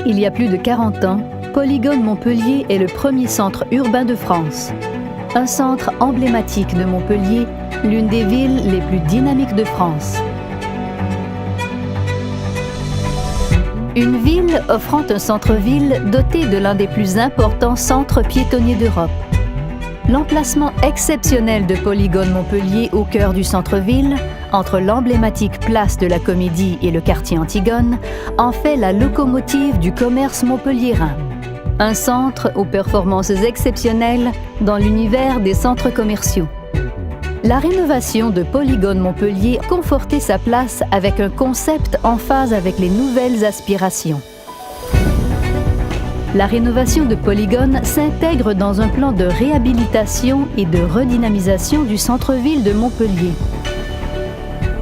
il y a plus de 40 ans, Polygone Montpellier est le premier centre urbain de France. Un centre emblématique de Montpellier, l'une des villes les plus dynamiques de France. Une ville offrant un centre-ville doté de l'un des plus importants centres piétonniers d'Europe. L'emplacement exceptionnel de Polygone Montpellier au cœur du centre-ville, entre l'emblématique place de la Comédie et le quartier Antigone, en fait la locomotive du commerce montpelliérain. Un centre aux performances exceptionnelles dans l'univers des centres commerciaux. La rénovation de Polygone Montpellier a conforté sa place avec un concept en phase avec les nouvelles aspirations. La rénovation de Polygone s'intègre dans un plan de réhabilitation et de redynamisation du centre-ville de Montpellier.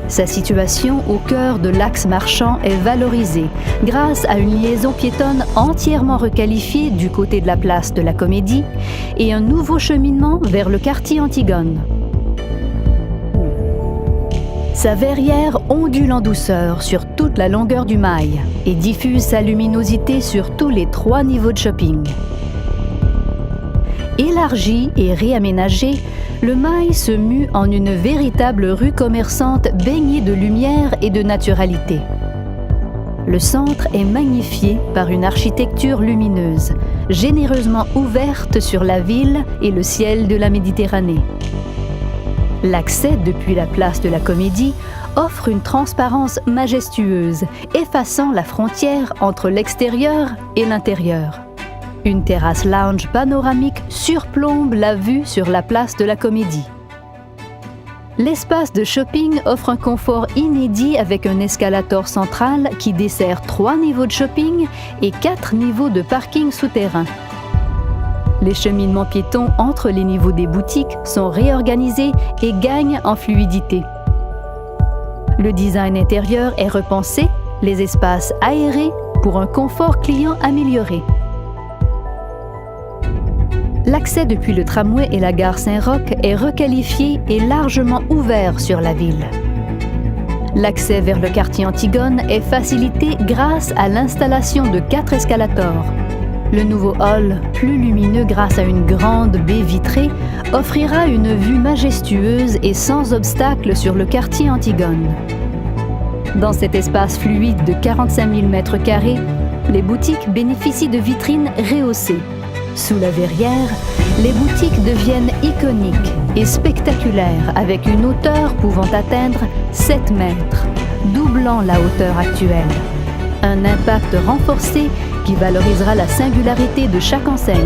Sa situation au cœur de l'axe marchand est valorisée grâce à une liaison piétonne entièrement requalifiée du côté de la place de la Comédie et un nouveau cheminement vers le quartier Antigone. Sa verrière ondule en douceur sur toute la longueur du mail et diffuse sa luminosité sur tous les 3 niveaux de shopping. Élargi et réaménagé, le mail se mue en une véritable rue commerçante baignée de lumière et de naturalité. Le centre est magnifié par une architecture lumineuse, généreusement ouverte sur la ville et le ciel de la Méditerranée. L'accès depuis la place de la Comédie offre une transparence majestueuse, effaçant la frontière entre l'extérieur et l'intérieur. Une terrasse lounge panoramique surplombe la vue sur la place de la Comédie. L'espace de shopping offre un confort inédit avec un escalator central qui dessert 3 niveaux de shopping et 4 niveaux de parking souterrain. Les cheminements piétons entre les niveaux des boutiques sont réorganisés et gagnent en fluidité. Le design intérieur est repensé, les espaces aérés pour un confort client amélioré. L'accès depuis le tramway et la gare Saint-Roch est requalifié et largement ouvert sur la ville. L'accès vers le quartier Antigone est facilité grâce à l'installation de 4 escalators. Le nouveau hall, plus lumineux grâce à une grande baie vitrée, offrira une vue majestueuse et sans obstacle sur le quartier Antigone. Dans cet espace fluide de 45 000 m², les boutiques bénéficient de vitrines rehaussées. Sous la verrière, les boutiques deviennent iconiques et spectaculaires avec une hauteur pouvant atteindre 7 mètres, doublant la hauteur actuelle. Un impact renforcé qui valorisera la singularité de chaque enseigne.